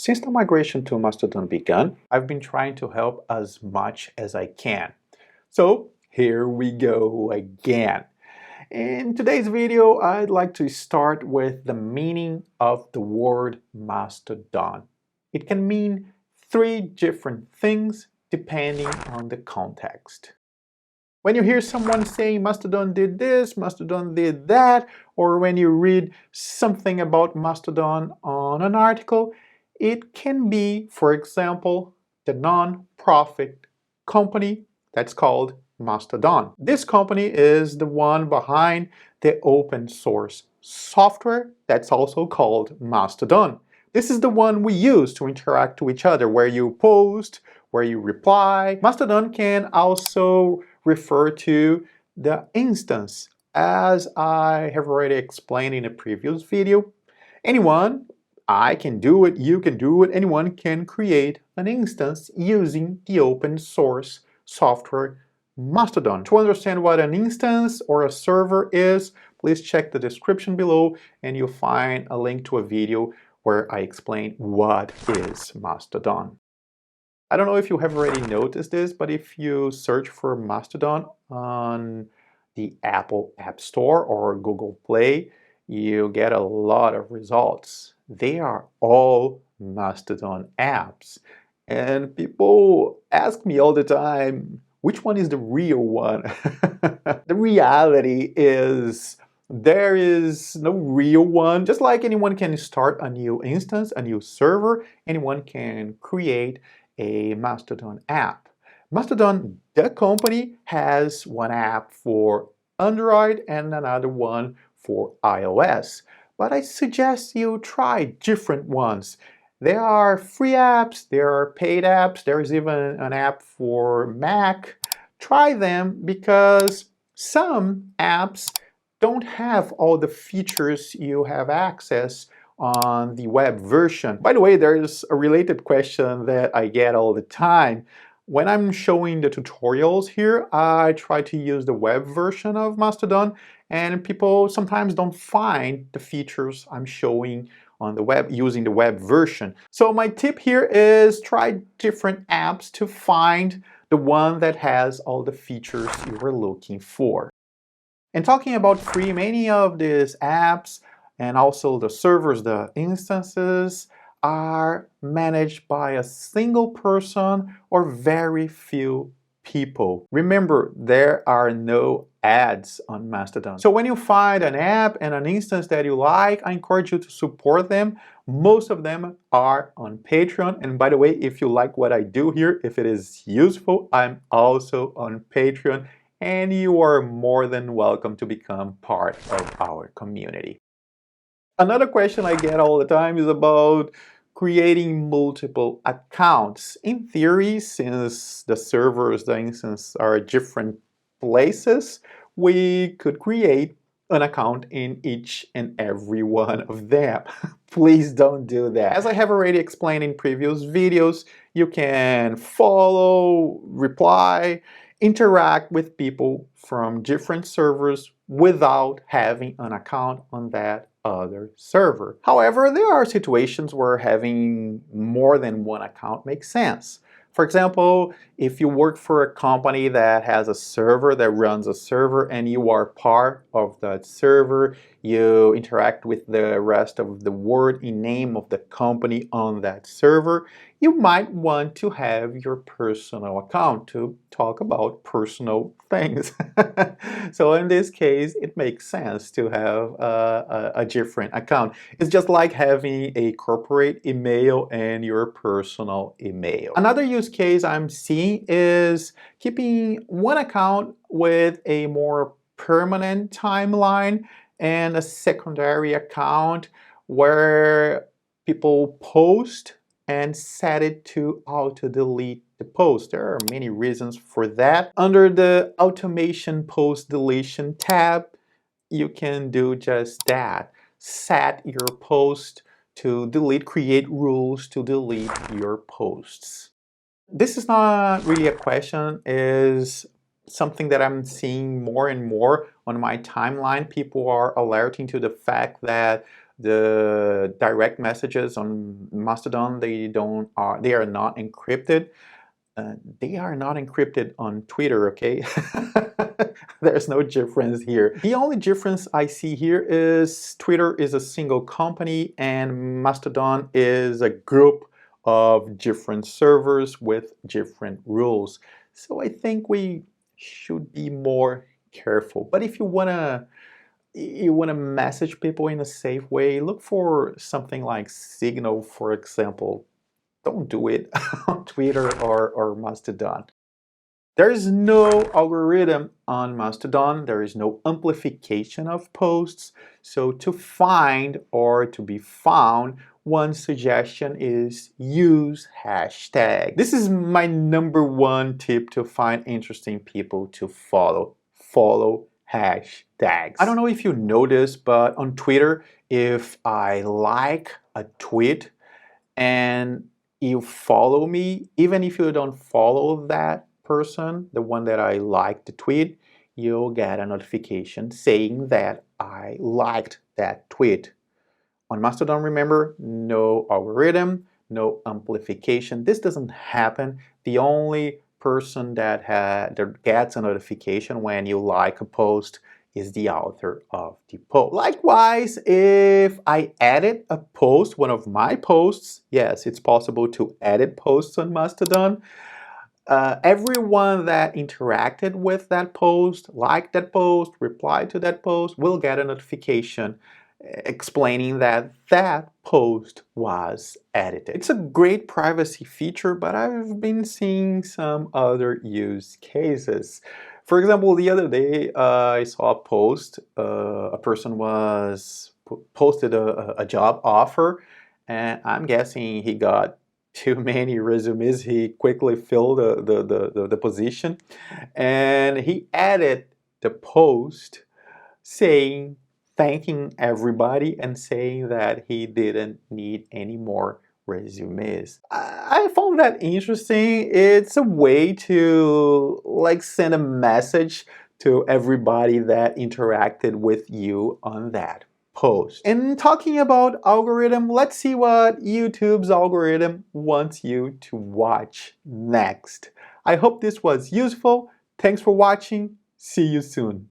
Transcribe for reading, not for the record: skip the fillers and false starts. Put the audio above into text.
Since the migration to Mastodon began, I've been trying to help as much as I can. So here we go again. In today's video, I'd like to start with the meaning of the word Mastodon. It can mean three different things depending on the context. When you hear someone saying Mastodon did this, Mastodon did that, or when you read something about Mastodon on an article, it can be, for example, the non-profit company that's called Mastodon. This company is the one behind the open source software that's also called Mastodon. This is the one we use to interact with each other, where you post, where you reply. Mastodon can also refer to the instance. As I have already explained in a previous video, anyone, I can do it, you can do it, anyone can create an instance using the open source software Mastodon. To understand what an instance or a server is, please check the description below and you'll find a link to a video where I explain what is Mastodon. I don't know if you have already noticed this, but if you search for Mastodon on the Apple App Store or Google Play, you get a lot of results. They are all Mastodon apps. And people ask me all the time, which one is the real one? The reality is there is no real one. Just like anyone can start a new instance, a new server, anyone can create a Mastodon app. Mastodon, the company, has one app for Android and another one for iOS. But I suggest you try different ones. There are free apps, there are paid apps, there is even an app for Mac. Try them because some apps don't have all the features you have access on the web version. By the way, there's a related question that I get all the time. When I'm showing the tutorials here, I try to use the web version of Mastodon, and people sometimes don't find the features I'm showing on the web using the web version. So my tip here is try different apps to find the one that has all the features you were looking for. And talking about free, many of these apps and also the servers, the instances, are managed by a single person or very few people. Remember, there are no ads on Mastodon. So when you find an app and an instance that you like, I encourage you to support them. Most of them are on Patreon. And by the way, if you like what I do here, if it is useful, I'm also on Patreon. And you are more than welcome to become part of our community. Another question I get all the time is about creating multiple accounts. In theory, since the servers, the instance are different places, we could create an account in each and every one of them. Please don't do that. As I have already explained in previous videos, you can follow, reply, interact with people from different servers without having an account on that other server. However, there are situations where having more than one account makes sense. For example, if you work for a company that has a server that runs a server and you are part of that server, you interact with the rest of the word in name of the company on that server, you might want to have your personal account to talk about personal things. So in this case, it makes sense to have a different account. It's just like having a corporate email and your personal email. Another use case I'm seeing is keeping one account with a more permanent timeline and a secondary account where people post and set it to auto-delete the post. There are many reasons for that. Under the Automation Post Deletion tab, you can do just that. Set your post to delete, create rules to delete your posts. This is not really a question, is something that I'm seeing more and more on my timeline. People are alerting to the fact that The direct messages on Mastodon, they are not encrypted. They are not encrypted on Twitter, okay? There's no difference here. The only difference I see here is Twitter is a single company and Mastodon is a group of different servers with different rules. So I think we should be more careful. But if you wanna message people in a safe way, look for something like Signal, for example. Don't do it on Twitter or Mastodon. There is no algorithm on Mastodon. There is no amplification of posts. So to find or to be found, one suggestion is use hashtag. This is my #1 tip to find interesting people to follow. Follow hashtags. I don't know if you know this, but on Twitter, if I like a tweet and you follow me, even if you don't follow that person, the one that I liked the tweet, you'll get a notification saying that I liked that tweet. On Mastodon, remember, no algorithm, no amplification. This doesn't happen. The only person that gets a notification when you like a post is the author of the post. Likewise, if I edit a post, one of my posts, yes, it's possible to edit posts on Mastodon. Everyone that interacted with that post, liked that post, replied to that post, will get a notification explaining that that post was edited. It's a great privacy feature, but I've been seeing some other use cases. For example, the other day I saw a post. A person posted a job offer, and I'm guessing he got too many resumes. He quickly filled the position, and he added the post saying, thanking everybody and saying that he didn't need any more resumes. I found that interesting. It's a way to send a message to everybody that interacted with you on that post. And talking about algorithm, let's see what YouTube's algorithm wants you to watch next. I hope this was useful. Thanks for watching. See you soon.